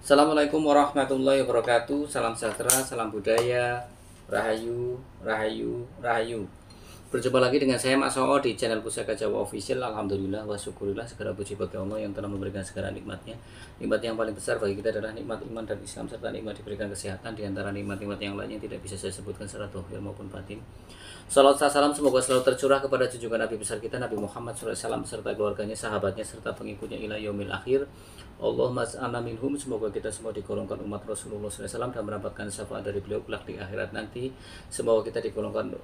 Assalamualaikum warahmatullahi wabarakatuh. Salam sejahtera, salam budaya, rahayu, rahayu, rahayu. Berjumpa lagi dengan saya Mas Oo di channel Pusaka Jawa Official. Alhamdulillah wa syukurillah, segala puji bagi Allah yang telah memberikan segala nikmatnya. Nikmat yang paling besar bagi kita adalah nikmat iman dan Islam serta nikmat diberikan kesehatan. Di antara nikmat-nikmat yang lainnya tidak bisa saya sebutkan secara zahir maupun batin. Salam salam semoga selalu tercurah kepada junjungan Nabi besar kita Nabi Muhammad SAW serta keluarganya, sahabatnya serta pengikutnya ila yaumil akhir. Allahumma as'alna minhum, semoga kita semua digolongkan umat Rasulullah SAW dan mendapatkan syafaat dari beliau kelak di akhirat nanti. Semoga kita digolongkan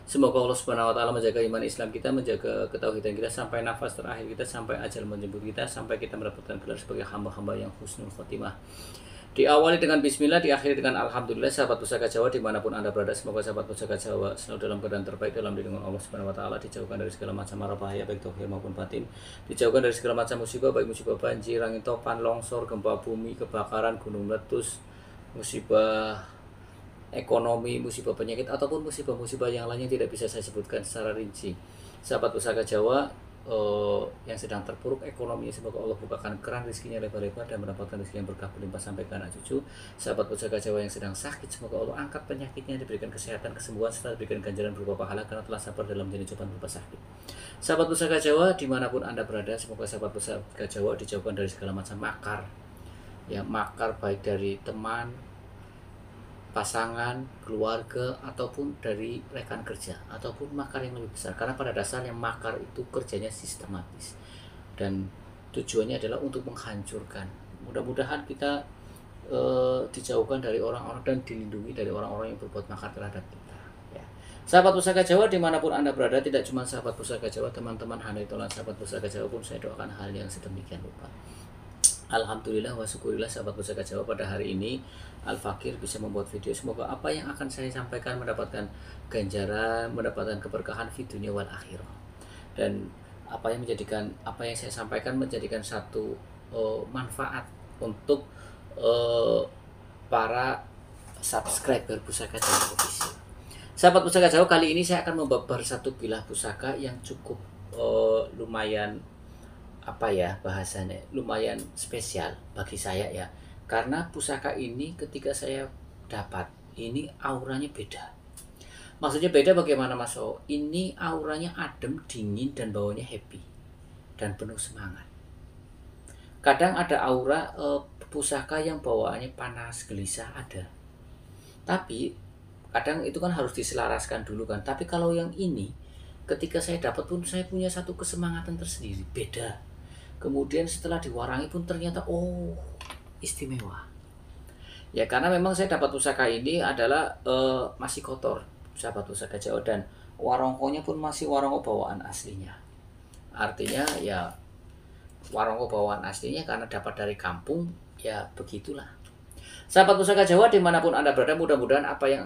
semoga Allah Subhanahu wa taala menjaga iman Islam kita, menjaga ketauhidan kita sampai nafas terakhir kita, sampai ajal menjemput kita, sampai kita mendapatkan gelar sebagai hamba-hamba yang husnul khotimah. Diawali dengan bismillah, diakhiri dengan alhamdulillah. Sahabat Pusaka Jawa dimanapun anda berada, semoga sahabat Pusaka Jawa selalu dalam keadaan terbaik dalam lindungan Allah Subhanahu wa taala, dijauhkan dari segala macam mara bahaya baik zahir maupun batin, dijauhkan dari segala macam musibah baik musibah banjir, angin topan, longsor, gempa bumi, kebakaran, gunung meletus, musibah ekonomi, musibah penyakit ataupun musibah-musibah yang lainnya tidak bisa saya sebutkan secara rinci. Sahabat Pusaka Jawa yang sedang terpuruk ekonominya, semoga Allah bukakan keran rezekinya lebar-lebar dan mendapatkan rezeki yang berkah berlimpah sampai ke anak cucu. Sahabat Pusaka Jawa yang sedang sakit, semoga Allah angkat penyakitnya, diberikan kesehatan, kesembuhan serta diberikan ganjaran berupa pahala karena telah sabar dalam menjalani cobaan berupa sakit. Sahabat Pusaka Jawa dimanapun anda berada, semoga sahabat Pusaka Jawa dijauhkan dari segala macam makar, ya, makar baik dari teman, pasangan, keluarga, ataupun dari rekan kerja, ataupun makar yang lebih besar. Karena pada dasarnya makar itu kerjanya sistematis dan tujuannya adalah untuk menghancurkan. Mudah-mudahan kita dijauhkan dari orang-orang dan dilindungi dari orang-orang yang berbuat makar terhadap kita, ya. Sahabat Pusaka Jawa dimanapun anda berada, tidak cuma sahabat Pusaka Jawa, teman-teman handaitolan sahabat Pusaka Jawa pun saya doakan hal yang sedemikian rupa. Alhamdulillah wa syukurillah, sahabat Pusaka Jawa, pada hari ini Al-Fakir bisa membuat video. Semoga apa yang akan saya sampaikan mendapatkan ganjaran, mendapatkan keberkahan di dunia wal akhirah. Dan apa yang saya sampaikan menjadikan satu manfaat untuk para subscriber Pusaka Jawa Official. Sahabat Pusaka Jawa, kali ini saya akan membabar satu bilah pusaka yang cukup lumayan bahasanya lumayan spesial bagi saya, ya, karena pusaka ini ketika saya dapat ini auranya beda. Maksudnya beda bagaimana, Mas? Ini auranya adem, dingin, dan bawahnya happy dan penuh semangat. Kadang ada aura pusaka yang bawaannya panas, gelisah, ada, tapi kadang itu kan harus diselaraskan dulu kan. Tapi kalau yang ini ketika saya dapat pun saya punya satu kesemangatan tersendiri, beda. Kemudian setelah diwarangi pun ternyata istimewa. Ya, karena memang saya dapat pusaka ini adalah masih kotor, sahabat Pusaka Jawa, dan warongkonya pun masih warongko bawaan aslinya. Artinya ya warongko bawaan aslinya karena dapat dari kampung, ya begitulah. Sahabat Pusaka Jawa dimanapun anda berada, mudah-mudahan apa yang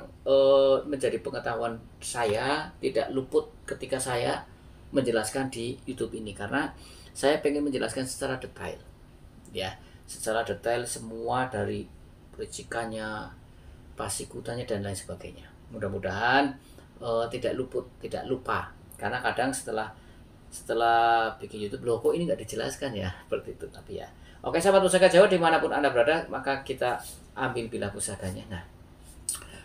menjadi pengetahuan saya tidak luput ketika saya menjelaskan di YouTube ini, karena saya pengen menjelaskan secara detail, ya, secara detail semua dari pericikannya, pasikutannya dan lain sebagainya. Mudah-mudahan tidak lupa, karena kadang setelah bikin YouTube, loh kok ini nggak dijelaskan ya, seperti itu. Tapi ya, oke, sahabat Pusaka Jawa dimanapun anda berada, maka kita ambil bilah pusakanya. Nah,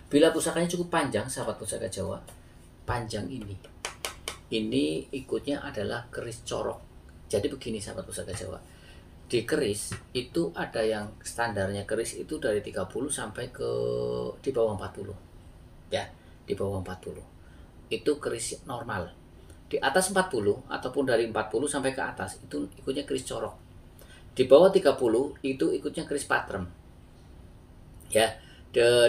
bilah pusakanya cukup panjang, sahabat Pusaka Jawa. Panjang ini ikutnya adalah keris corok. Jadi begini, sahabat Pusaka Jawa, di keris itu ada yang standarnya keris itu dari 30 sampai ke di bawah 40, ya, di bawah 40 itu keris normal. Di atas 40 ataupun dari 40 sampai ke atas itu ikutnya keris corok. Di bawah 30 itu ikutnya keris patrem, ya.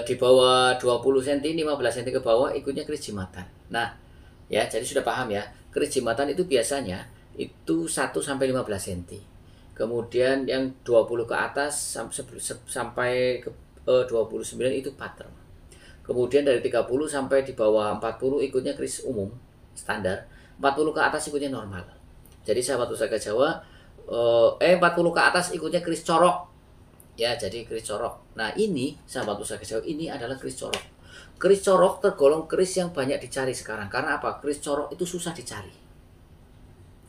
Di bawah 20 cm, 15 cm ke bawah ikutnya keris jimatan. Nah, ya, jadi sudah paham ya, keris jimatan itu biasanya itu 1 sampai 15 cm. Kemudian yang 20 ke atas sampai ke 29 itu patrem. Kemudian dari 30 sampai di bawah 40 ikutnya keris umum standar. 40 ke atas ikutnya normal. Jadi sahabat Pusaka Jawa 40 ke atas ikutnya keris corok, ya, jadi keris corok. Nah, ini sahabat Pusaka Jawa, ini adalah keris corok. Keris corok tergolong keris yang banyak dicari sekarang. Karena apa? Keris corok itu susah dicari.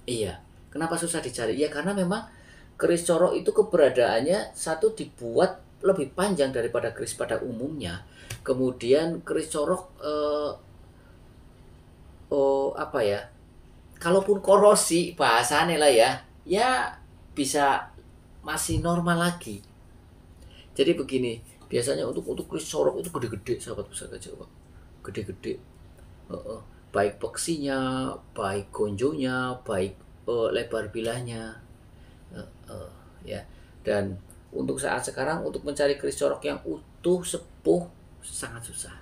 Iya, kenapa susah dicari? Ya karena memang keris corok itu keberadaannya satu dibuat lebih panjang daripada keris pada umumnya. Kemudian keris corok apa ya? Kalaupun korosi bahasanya lah ya, ya bisa masih normal lagi. Jadi begini, biasanya untuk keris corok itu gede-gede sahabat pusaka Jawa, gede-gede. Baik peksinya, baik gonjonya, baik lebar bilahnya, ya. Dan untuk saat sekarang untuk mencari keris corok yang utuh sepuh sangat susah.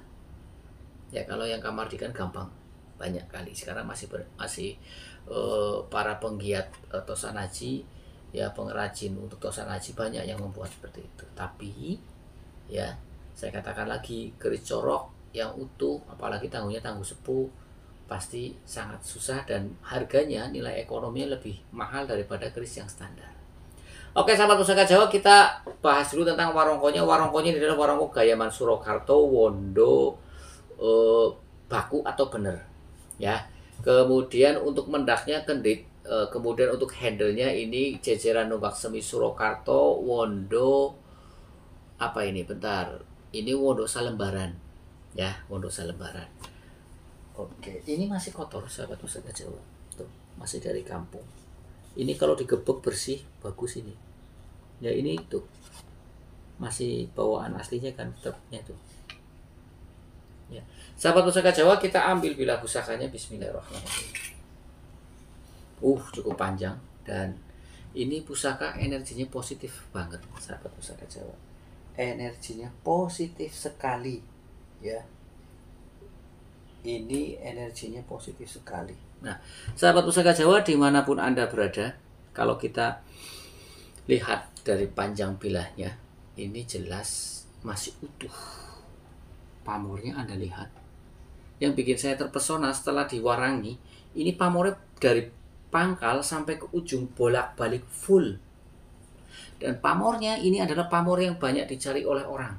Ya kalau yang kamardikan gampang, banyak kali. Sekarang masih para penggiat tosanaji, ya pengrajin untuk tosanaji banyak yang membuat seperti itu. Tapi ya saya katakan lagi, keris corok yang utuh, apalagi tangguh sepuh, pasti sangat susah dan harganya, nilai ekonominya lebih mahal daripada keris yang standar. Oke sahabat pusaka Jawa, kita bahas dulu tentang warongkonya. Warongkonya adalah warongko Gayaman Surakarta, Wondo, baku atau bener, ya. Kemudian untuk mendaknya kendit, kemudian untuk handle-nya ini jejeran Nombak Semi Surakarta, Wondo, apa ini? Bentar, ini Wondo Salembaran, ya, Wondo Salembaran. Oke, ini masih kotor sahabat pusaka Jawa, tuh masih dari kampung. Ini kalau digebek bersih bagus ini. Ya ini tuh masih bawaan aslinya kan tetapnya tuh. Ya. Sahabat pusaka Jawa, kita ambil bilah pusakanya. Bismillahirrahmanirrahim. Cukup panjang dan ini pusaka energinya positif banget sahabat pusaka Jawa. Energinya positif sekali, ya. Ini energinya positif sekali. Nah, sahabat pusaka Jawa dimanapun Anda berada, kalau kita lihat dari panjang bilahnya, ini jelas masih utuh. Pamornya Anda lihat. Yang bikin saya terpesona setelah diwarangi, ini pamornya dari pangkal sampai ke ujung bolak-balik full. Dan pamornya ini adalah pamor yang banyak dicari oleh orang.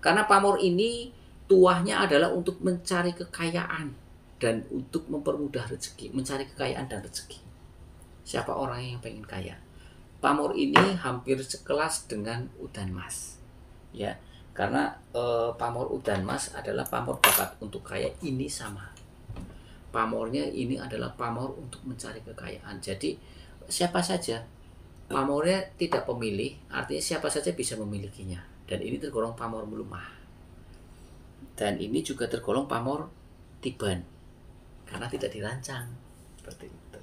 Karena pamor ini tuahnya adalah untuk mencari kekayaan dan untuk mempermudah rezeki, mencari kekayaan dan rezeki. Siapa orang yang pengen kaya? Pamor ini hampir sekelas dengan udan mas, ya, karena pamor udan mas adalah pamor bakat untuk kaya, ini sama. Pamornya ini adalah pamor untuk mencari kekayaan. Jadi siapa saja, pamornya tidak pemilih, artinya siapa saja bisa memilikinya. Dan ini tergolong pamor melumah. Dan ini juga tergolong pamor tiban, karena tidak dirancang seperti itu.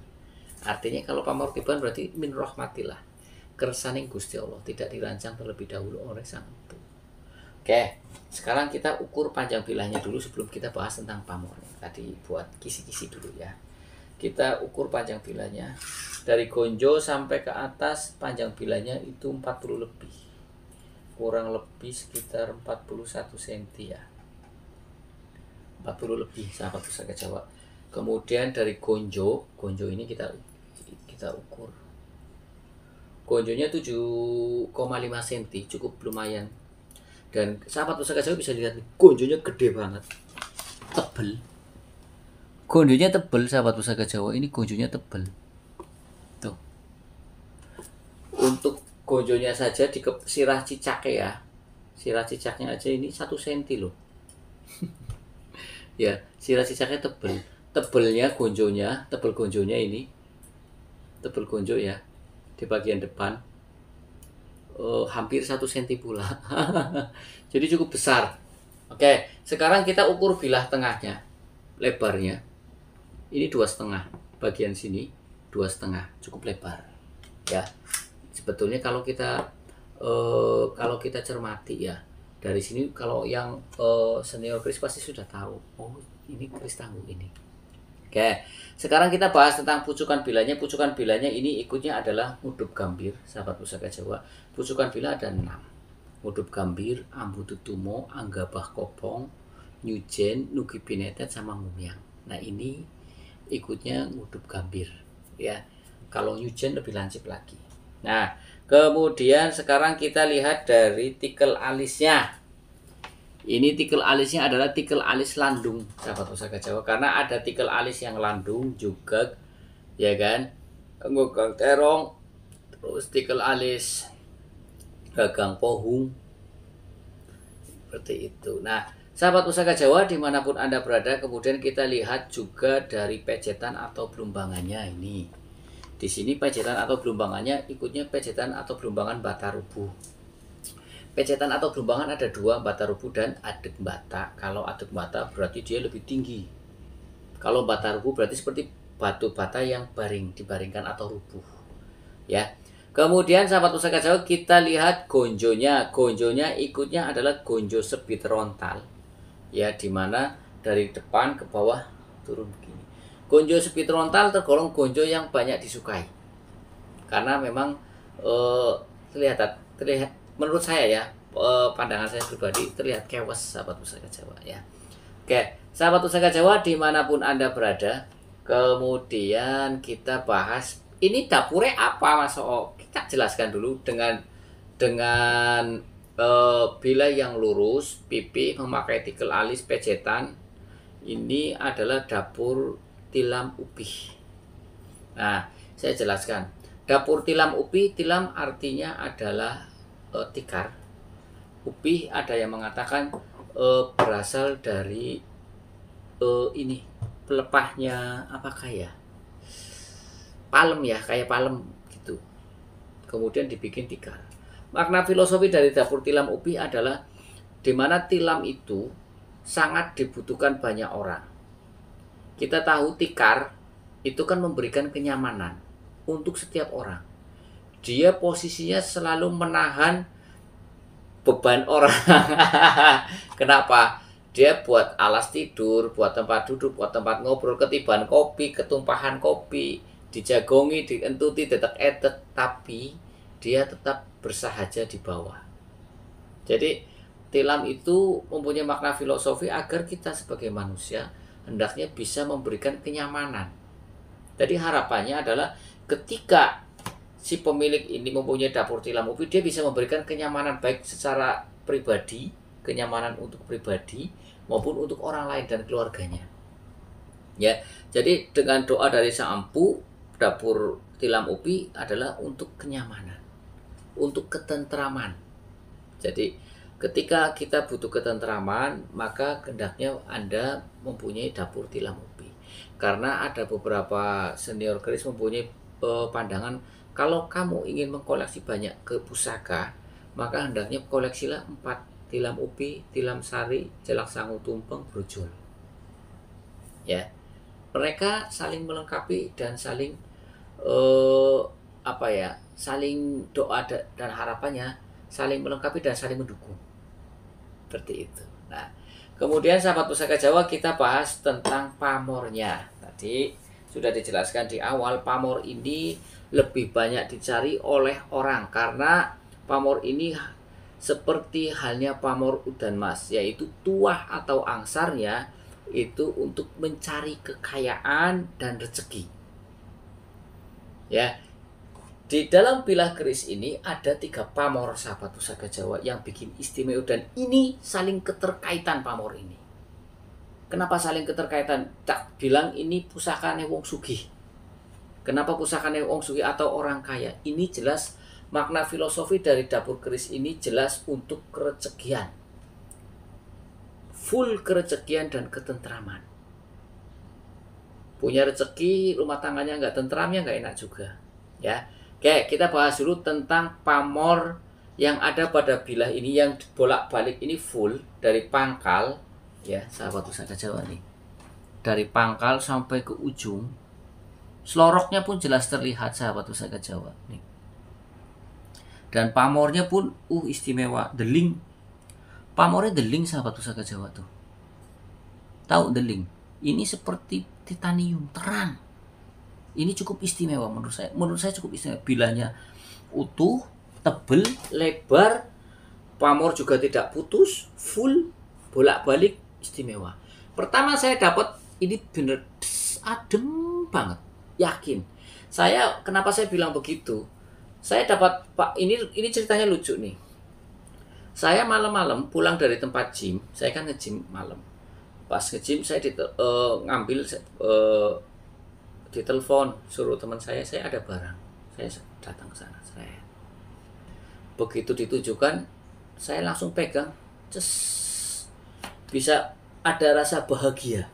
Artinya kalau pamor tiban berarti min rahmatillah, kersaning Gusti Allah, tidak dirancang terlebih dahulu oleh sang itu. Oke, sekarang kita ukur panjang bilahnya dulu sebelum kita bahas tentang pamornya. Tadi buat kisi-kisi dulu ya. Kita ukur panjang bilahnya dari gonjo sampai ke atas, panjang bilahnya itu 40 lebih, kurang lebih sekitar 41 cm ya, 40 lebih sahabat pusaka Jawa. Kemudian dari gonjo ini kita ukur. Gonjonya 7,5 cm, cukup lumayan. Dan sahabat pusaka Jawa bisa lihat gonjonya gede banget, tebel. Gonjonya tebel sahabat pusaka Jawa, ini gonjonya tebel. Tuh. Untuk gonjonya saja di sirah cicaknya ya. Sirah cicaknya aja ini 1 cm loh. Ya, sirah cicaknya tebel. Tebelnya gonjonya, tebel gonjonya ini, tebel gonjo ya, di bagian depan hampir 1 cm pula. Jadi cukup besar. Oke, sekarang kita ukur bilah tengahnya, lebarnya. Ini 2,5, bagian sini 2,5, cukup lebar. Ya, sebetulnya kalau kita cermati ya, dari sini kalau yang senior keris pasti sudah tahu, oh ini keris tangguh ini. Oke, sekarang kita bahas tentang pucukan bilahnya. Pucukan bilahnya ini ikutnya adalah ngudup gambir, sahabat pusaka Jawa. Pucukan bilah ada 6. Ngudup gambir, ambu tutumo, anggabah kopong, nyujen, nugi binetet, sama mumyang. Nah ini ikutnya ngudup gambir ya. Kalau nyujen lebih lancip lagi. Nah, kemudian sekarang kita lihat dari tikel alisnya. Ini tikel alisnya adalah tikel alis landung, sahabat pusaka Jawa. Karena ada tikel alis yang landung juga, ya kan? Ngokang terong, terus tikel alis, gagang pohung, seperti itu. Nah, sahabat pusaka Jawa dimanapun Anda berada, kemudian kita lihat juga dari pejetan atau belumbangannya ini. Di sini pejetan atau belumbangannya ikutnya pejetan atau belumbangan bata rubuh. Pejetan atau belumbangan ada dua, bata rubuh dan adeg bata. Kalau adeg bata berarti dia lebih tinggi. Kalau bata rubuh berarti seperti batu bata yang dibaringkan atau rubuh. Ya. Kemudian sahabat pusaka Jawa kita lihat gonjonya. Gonjonya ikutnya adalah gonjo sebit rontal. Ya, dimana dari depan ke bawah turun begini. Gonjo sebit rontal tergolong gonjo yang banyak disukai. Karena memang terlihat menurut saya ya, pandangan saya pribadi terlihat kewes sahabat pusaka Jawa ya. Oke, sahabat pusaka Jawa dimanapun Anda berada, kemudian kita bahas ini dapurnya apa Mas O? Kita jelaskan dulu dengan bila yang lurus, pipi, memakai tikel alis, pejetan. Ini adalah dapur tilam upih. Nah, saya jelaskan. Dapur tilam upih, tilam artinya adalah tikar. Upih ada yang mengatakan berasal dari ini pelepahnya apakah ya? Palem ya, kayak palem gitu. Kemudian dibikin tikar. Makna filosofi dari dapur tilam upih adalah di mana tilam itu sangat dibutuhkan banyak orang. Kita tahu tikar itu kan memberikan kenyamanan untuk setiap orang. Dia posisinya selalu menahan beban orang. Kenapa? Dia buat alas tidur, buat tempat duduk, buat tempat ngobrol, ketiban kopi, ketumpahan kopi, dijagongi, dientuti, detek-etek, tapi dia tetap bersahaja di bawah. Jadi tilam itu mempunyai makna filosofi agar kita sebagai manusia hendaknya bisa memberikan kenyamanan. Jadi harapannya adalah ketika si pemilik ini mempunyai dapur tilam upih, dia bisa memberikan kenyamanan baik secara pribadi, kenyamanan untuk pribadi maupun untuk orang lain dan keluarganya. Ya, jadi dengan doa dari Sang Empu, dapur tilam upih adalah untuk kenyamanan, untuk ketentraman. Jadi ketika kita butuh ketentraman, maka hendaknya Anda mempunyai dapur tilam upih. Karena ada beberapa senior keris mempunyai pandangan, kalau kamu ingin mengkoleksi banyak ke pusaka, maka hendaknya koleksilah 4, tilam upih, tilam sari, jelak sangu tumpeng, brojol. Ya, mereka saling melengkapi dan saling saling doa dan harapannya saling melengkapi dan saling mendukung. Seperti itu. Nah, kemudian sahabat pusaka Jawa kita bahas tentang pamornya. Tadi sudah dijelaskan di awal, pamor ini lebih banyak dicari oleh orang karena pamor ini seperti halnya pamor udan mas, yaitu tuah atau angsarnya itu untuk mencari kekayaan dan rezeki. Ya, di dalam pilah keris ini ada 3 pamor sahabat pusaka Jawa yang bikin istimewa, dan ini saling keterkaitan pamor ini. Kenapa saling keterkaitan? Tak bilang ini pusakanya wong sugih. Kenapa pusakanya wong sugih atau orang kaya? Ini jelas makna filosofi dari dapur keris ini jelas untuk kerezekian. Full kerezekian dan ketentraman. Punya rezeki, rumah tangganya nggak tentramnya nggak enak juga. Ya, oke, kita bahas dulu tentang pamor yang ada pada bilah ini, yang bolak-balik ini full dari pangkal, ya sahabat pusaka Jawa nih, dari pangkal sampai ke ujung, seloroknya pun jelas terlihat sahabat pusaka Jawa nih. Dan pamornya pun istimewa, deling. Pamornya deling sahabat pusaka Jawa tuh. Tahu deling? Ini seperti titanium, terang. Ini cukup istimewa menurut saya. Menurut saya cukup istimewa. Bilahnya utuh, tebel, lebar, pamor juga tidak putus, full, bolak-balik, istimewa. Pertama saya dapat ini bener adem banget, yakin. Kenapa saya bilang begitu? Saya dapat, Pak, ini ceritanya lucu nih. Saya malam-malam pulang dari tempat gym, saya kan nge-gym malam. Pas nge-gym saya ditelepon, suruh teman saya ada barang. Saya datang ke sana. Begitu ditujukan, saya langsung pegang, bisa ada rasa bahagia.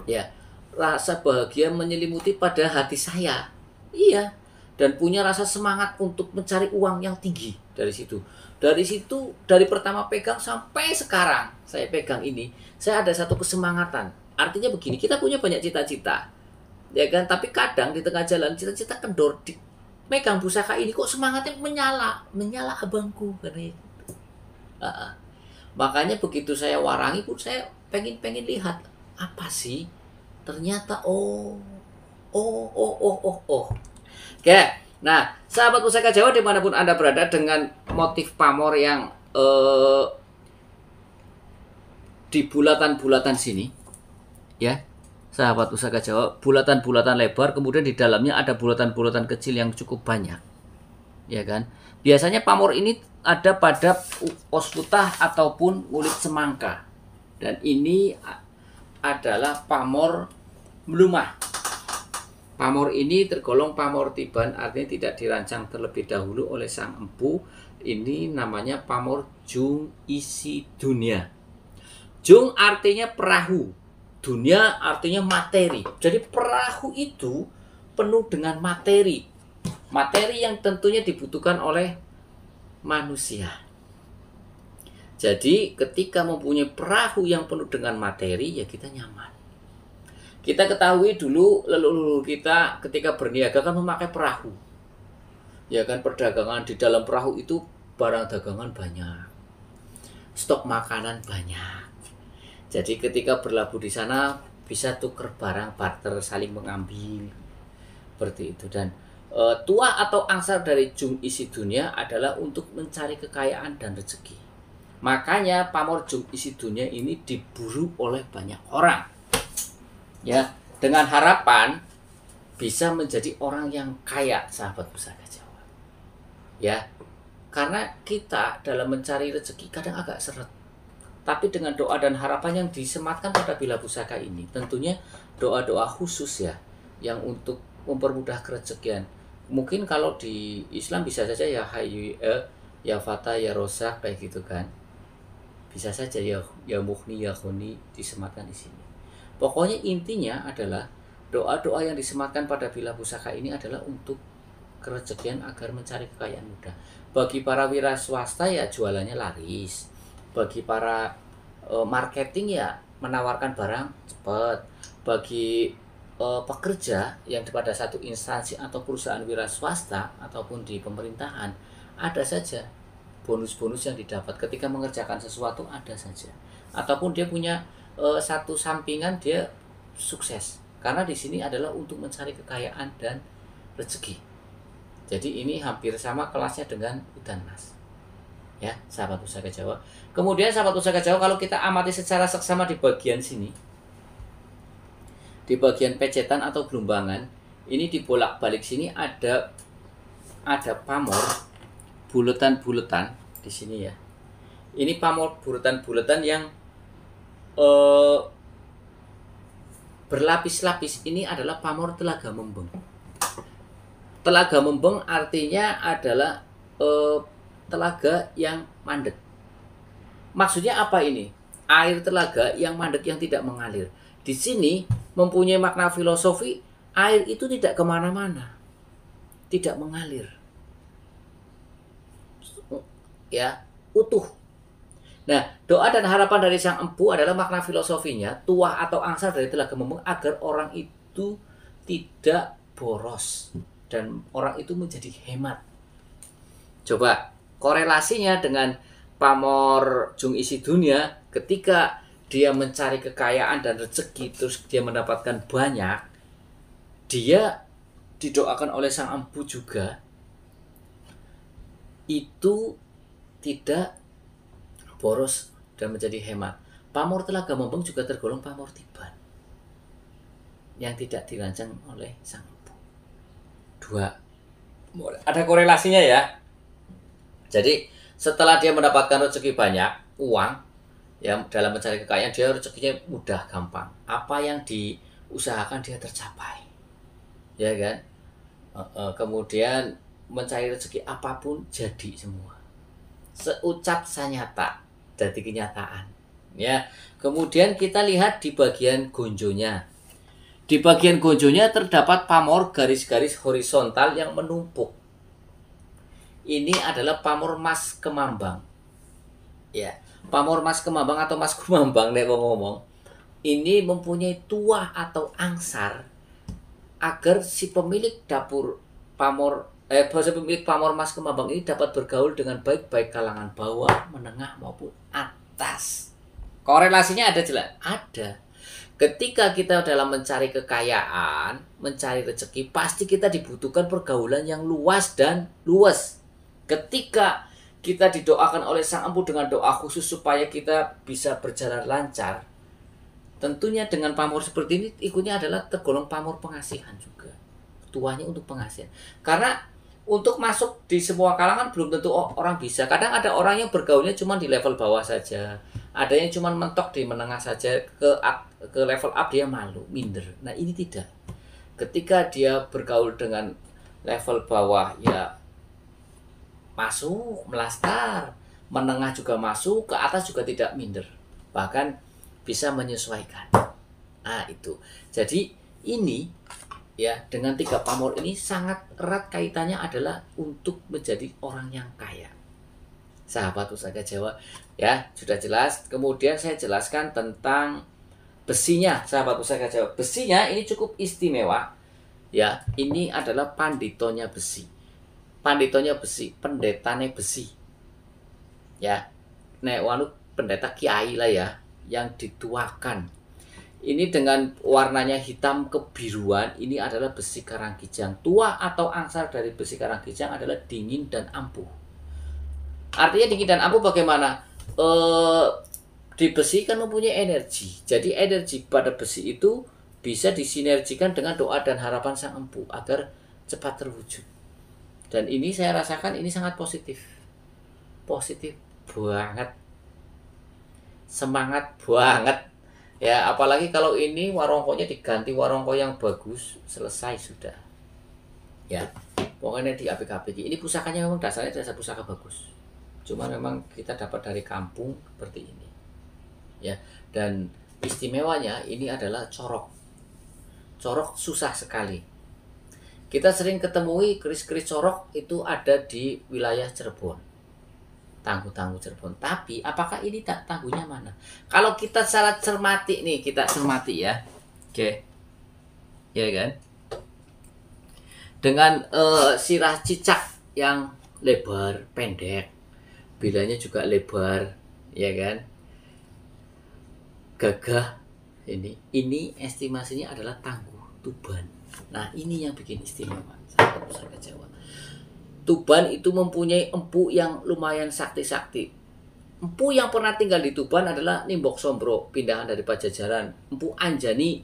Ya, rasa bahagia menyelimuti pada hati saya. Iya, dan punya rasa semangat untuk mencari uang yang tinggi dari situ. Dari pertama pegang sampai sekarang saya pegang ini, saya ada satu kesemangatan. Artinya begini, kita punya banyak cita-cita, ya kan? Tapi kadang di tengah jalan cita-cita kendor, megang pusaka ini kok semangatnya menyala abangku, karena itu. Makanya begitu saya warangi pun saya pengen lihat apa sih, ternyata Oke, nah sahabat pusaka Jawa dimanapun Anda berada, dengan motif pamor yang di bulatan-bulatan sini, ya sahabat pusaka Jawa, bulatan-bulatan lebar, kemudian di dalamnya ada bulatan-bulatan kecil yang cukup banyak, ya kan? Biasanya pamor ini ada pada osputah ataupun kulit semangka, dan ini adalah pamor melumah. Pamor ini tergolong pamor tiban, artinya tidak dirancang terlebih dahulu oleh sang empu. Ini namanya pamor jung isi dunia. Jung artinya perahu, dunia artinya materi. Jadi perahu itu penuh dengan materi. Materi yang tentunya dibutuhkan oleh manusia. Jadi ketika mempunyai perahu yang penuh dengan materi, ya kita nyaman. Kita ketahui dulu leluhur kita ketika berniaga kan memakai perahu. Ya kan, perdagangan di dalam perahu itu barang dagangan banyak. Stok makanan banyak. Jadi ketika berlabuh di sana bisa tuker barang, barter, saling mengambil. Seperti itu. Dan tuah atau angsar dari jung isi dunia adalah untuk mencari kekayaan dan rezeki. Makanya pamor jung isi dunia ini diburu oleh banyak orang. Ya, dengan harapan bisa menjadi orang yang kaya, sahabat pusaka Jawa. Ya, karena kita dalam mencari rezeki kadang agak seret. Tapi dengan doa dan harapan yang disematkan pada bila pusaka ini, tentunya doa-doa khusus ya, yang untuk mempermudah kerezekian. Mungkin kalau di Islam bisa saja ya hayyu, ya fata, ya rosak, kayak gitu kan. Bisa saja ya mughni, ya ghani disematkan di sini. Pokoknya intinya adalah doa-doa yang disematkan pada bila pusaka ini adalah untuk kerezekian agar mencari kekayaan mudah. Bagi para wira swasta ya jualannya laris. Bagi para marketing ya menawarkan barang cepat. Bagi pekerja yang pada satu instansi atau perusahaan wira swasta ataupun di pemerintahan, ada saja bonus-bonus yang didapat ketika mengerjakan sesuatu, ada saja. Ataupun dia punya satu sampingan, dia sukses karena di sini adalah untuk mencari kekayaan dan rezeki. Jadi ini hampir sama kelasnya dengan hutan mas, ya sahabat pusaka Jawa. Kemudian sahabat pusaka Jawa, kalau kita amati secara seksama di bagian sini, di bagian pecetan atau gelumbangan ini, di bolak-balik sini ada pamor bulatan-bulatan di sini ya. Ini pamor bulatan-bulatan yang berlapis-lapis. Ini adalah pamor telaga membeng. Telaga membeng artinya adalah telaga yang mandek. Maksudnya apa ini? Air telaga yang mandek, yang tidak mengalir. Di sini mempunyai makna filosofi, air itu tidak kemana-mana, tidak mengalir, ya, utuh. Nah, doa dan harapan dari sang empu adalah makna filosofinya, tuah atau angsar dari telaga membeng agar orang itu tidak boros dan orang itu menjadi hemat. Coba korelasinya dengan pamor jung isi dunia, ketika dia mencari kekayaan dan rezeki terus dia mendapatkan banyak, dia didoakan oleh sang empu juga itu tidak boros dan menjadi hemat. Pamor telaga membeng juga tergolong pamor tiban yang tidak dirancang oleh sang empu. Dua, ada korelasinya ya. Jadi setelah dia mendapatkan rezeki banyak, uang, ya, dalam mencari kekayaan dia rezekinya mudah, gampang. Apa yang diusahakan dia tercapai, ya kan? Kemudian mencari rezeki apapun jadi semua. Seucap sanyata jadi kenyataan. Ya. Kemudian kita lihat di bagian gonjonya. Di bagian gonjonya terdapat pamor garis-garis horizontal yang menumpuk. Ini adalah pamor Mas Kemambang. Ya, pamor Mas Kemambang atau Mas Kumambang nek ngomong. Ini mempunyai tuah atau angsar agar si pemilik dapur pamor pemilik pamor Mas Kemambang ini dapat bergaul dengan baik kalangan bawah, menengah maupun atas. Korelasinya ada jelas? Ada. Ketika kita dalam mencari kekayaan, mencari rezeki, pasti kita dibutuhkan pergaulan yang luas dan luas. Ketika kita didoakan oleh Sang Empu dengan doa khusus supaya kita bisa berjalan lancar, tentunya dengan pamor seperti ini, ikutnya adalah tergolong pamor pengasihan juga. Tuanya untuk pengasihan. Karena untuk masuk di semua kalangan belum tentu orang bisa. Kadang ada orang yang bergaulnya cuma di level bawah saja. Ada yang cuma mentok di menengah saja, ke level up dia malu, minder. Nah, ini tidak. Ketika dia bergaul dengan level bawah, ya masuk, melastar, menengah juga masuk, ke atas juga tidak minder. Bahkan bisa menyesuaikan. Nah, itu. Jadi ini ya, dengan 3 pamor ini sangat erat kaitannya adalah untuk menjadi orang yang kaya. Sahabat Pusaka Jawa, ya sudah jelas. Kemudian saya jelaskan tentang besinya, sahabat Pusaka Jawa. Besinya ini cukup istimewa. Ya, ini adalah panditonya besi. Panditonya besi, pendetane besi. Ya, nek wanu pendeta kiai lah ya, yang dituakan. Ini dengan warnanya hitam kebiruan, ini adalah besi Karanggijang. Tuah atau angsar dari besi Karanggijang adalah dingin dan ampuh. Artinya dingin dan ampuh bagaimana? Di besi kan mempunyai energi. Jadi energi pada besi itu bisa disinergikan dengan doa dan harapan Sang Empu agar cepat terwujud. Dan ini saya rasakan ini sangat positif. Positif banget. Semangat banget. Ya, apalagi kalau ini warongkonya diganti warongko yang bagus, selesai sudah. Ya, pokoknya di apik-apik. Ini pusakanya memang dasarnya dasar pusaka bagus. Cuma memang kita dapat dari kampung seperti ini. Ya, dan istimewanya ini adalah corok. Corok susah sekali. Kita sering ketemui keris-keris corok itu ada di wilayah Cirebon. Tangguh-tangguh Cirebon. Tapi apakah ini tak tangguhnya mana? Kalau kita secara cermati nih, kita cermati ya. Oke. Ya kan? Dengan sirah cicak yang lebar, pendek. Bilanya juga lebar, ya kan? Gagah ini. Ini estimasinya adalah tangguh Tuban. Nah, ini yang bikin istimewa, sahabat Pusaka Jawa. Tuban itu mempunyai empu yang lumayan sakti-sakti. Empu yang pernah tinggal di Tuban adalah Nimbok Sombro, pindahan dari Pajajaran. Empu Anjani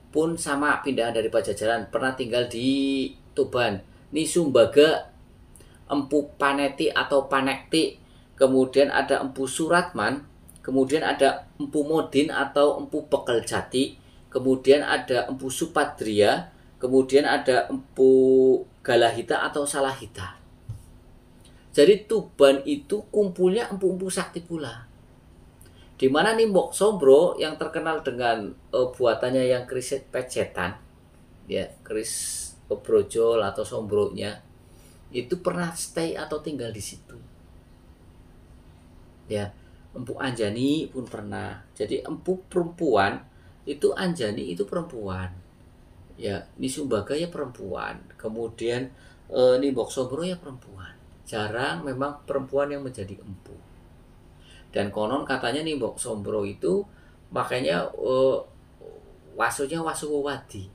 pun sama, pindahan dari Pajajaran, pernah tinggal di Tuban. Nisumbaga, Empu Paneti atau Panekti, kemudian ada Empu Suratman, kemudian ada Empu Modin atau Empu Bekel Jati, kemudian ada Empu Supadria, kemudian ada Empu Galahita atau Salahita. Jadi Tuban itu kumpulnya empu-empu sakti pula. Di mana Nimbok Sombro yang terkenal dengan buatannya yang keris pecetan, ya, keris brojol atau sombronya, itu pernah stay atau tinggal di situ. Ya, Empu Anjani pun pernah. Jadi empu perempuan itu Anjani itu perempuan. Ya, Nisumbaga ya perempuan. Kemudian Nimbok Sombro ya perempuan. Jarang memang perempuan yang menjadi empu. Dan konon katanya Nimbok Sombro itu makanya wasunya wasu wewadi.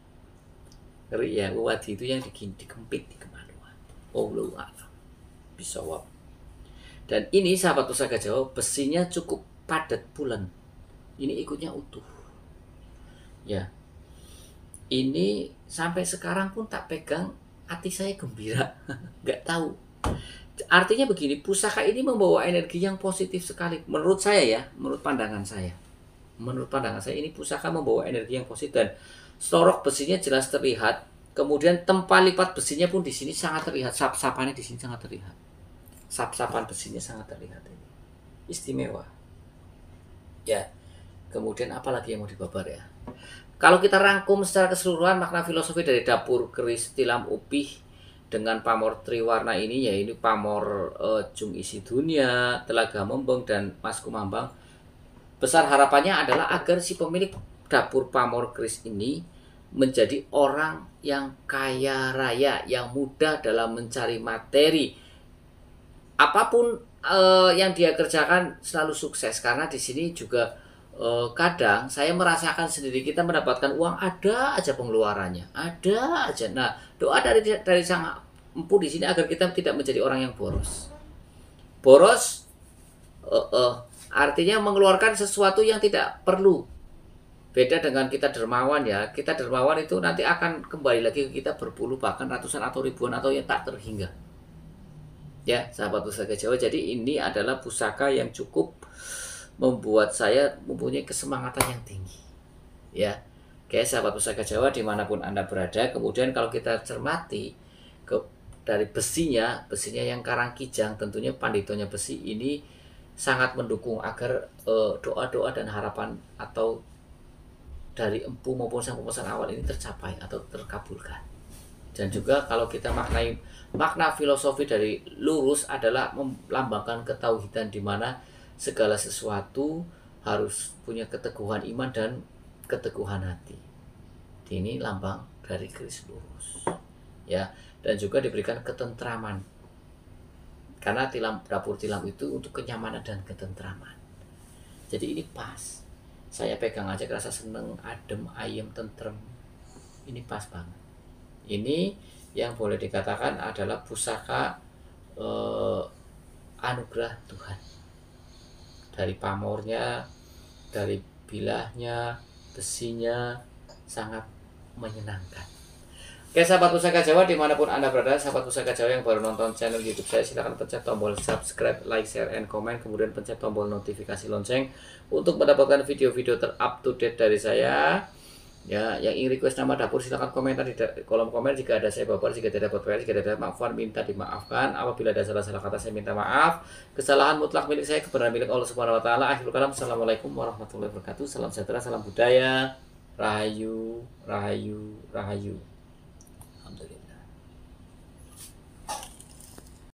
Ngeri ya, wewadi itu yang dikempit di kemaluan. Oh, lu alam. Bisa wap. Dan ini sahabat Pusaka Jawa, besinya cukup padat bulan. Ini ikutnya utuh. Ya. Ini sampai sekarang pun tak pegang, hati saya gembira. Nggak tahu. Artinya begini, pusaka ini membawa energi yang positif sekali. Menurut saya ya, menurut pandangan saya. Menurut pandangan saya, ini pusaka membawa energi yang positif. Dan sorok besinya jelas terlihat. Kemudian tempat lipat besinya pun di sini sangat terlihat, sap-sapannya di sini sangat terlihat. Sap-sapan besinya sangat terlihat ini. Istimewa. Ya. Kemudian apalagi yang mau dibabar ya? Kalau kita rangkum secara keseluruhan makna filosofi dari dapur keris tilam upih dengan pamor triwarna ini, ya ini pamor Jung Isi Dunia, Telaga Membeng, dan Mas Kumambang. Besar harapannya adalah agar si pemilik dapur pamor keris ini menjadi orang yang kaya raya, yang mudah dalam mencari materi. Apapun yang dia kerjakan selalu sukses, karena di sini juga kadang saya merasakan sendiri, kita mendapatkan uang ada aja pengeluarannya, ada aja. Nah, doa dari sang empu di sini agar kita tidak menjadi orang yang boros. Boros artinya mengeluarkan sesuatu yang tidak perlu. Beda dengan kita dermawan ya. Kita dermawan itu nanti akan kembali lagi ke kita berpuluh bahkan ratusan atau ribuan atau yang tak terhingga. Ya, sahabat pusaka Jawa. Jadi ini adalah pusaka yang cukup membuat saya mempunyai kesemangatan yang tinggi. Ya, oke sahabat pusaka Jawa dimanapun Anda berada. Kemudian kalau kita cermati dari besinya yang karang kijang, tentunya panditonya besi ini sangat mendukung agar doa-doa dan harapan atau dari empu maupun sang pemesan awal ini tercapai atau terkabulkan. Dan juga kalau kita makna filosofi dari lurus adalah melambangkan ketauhidan, di mana segala sesuatu harus punya keteguhan iman dan keteguhan hati. Ini lambang dari keris lurus. Ya, dan juga diberikan ketentraman. Karena dapur tilam itu untuk kenyamanan dan ketentraman. Jadi ini pas. Saya pegang aja kerasa seneng, adem, ayem, tentrem. Ini pas banget. Ini yang boleh dikatakan adalah pusaka anugerah Tuhan. Dari pamornya, dari bilahnya, besinya, sangat menyenangkan. Oke sahabat pusaka Jawa dimanapun Anda berada, sahabat pusaka Jawa yang baru nonton channel YouTube saya, silahkan pencet tombol subscribe, like, share, and comment, kemudian pencet tombol notifikasi lonceng untuk mendapatkan video-video ter-up-to-date dari saya. Ya, yang ingin request nama dapur silahkan komentar di kolom komen. Jika ada saya baper, jika tidak dapat PR, jika ada maafkan, minta dimaafkan. Apabila ada salah-salah kata saya minta maaf. Kesalahan mutlak milik saya, kebenaran milik Allah Subhanahu wa taala. Akhirul kalam. Assalamualaikum warahmatullahi wabarakatuh. Salam sejahtera, salam budaya. Rahayu, rahayu, rahayu. Alhamdulillah.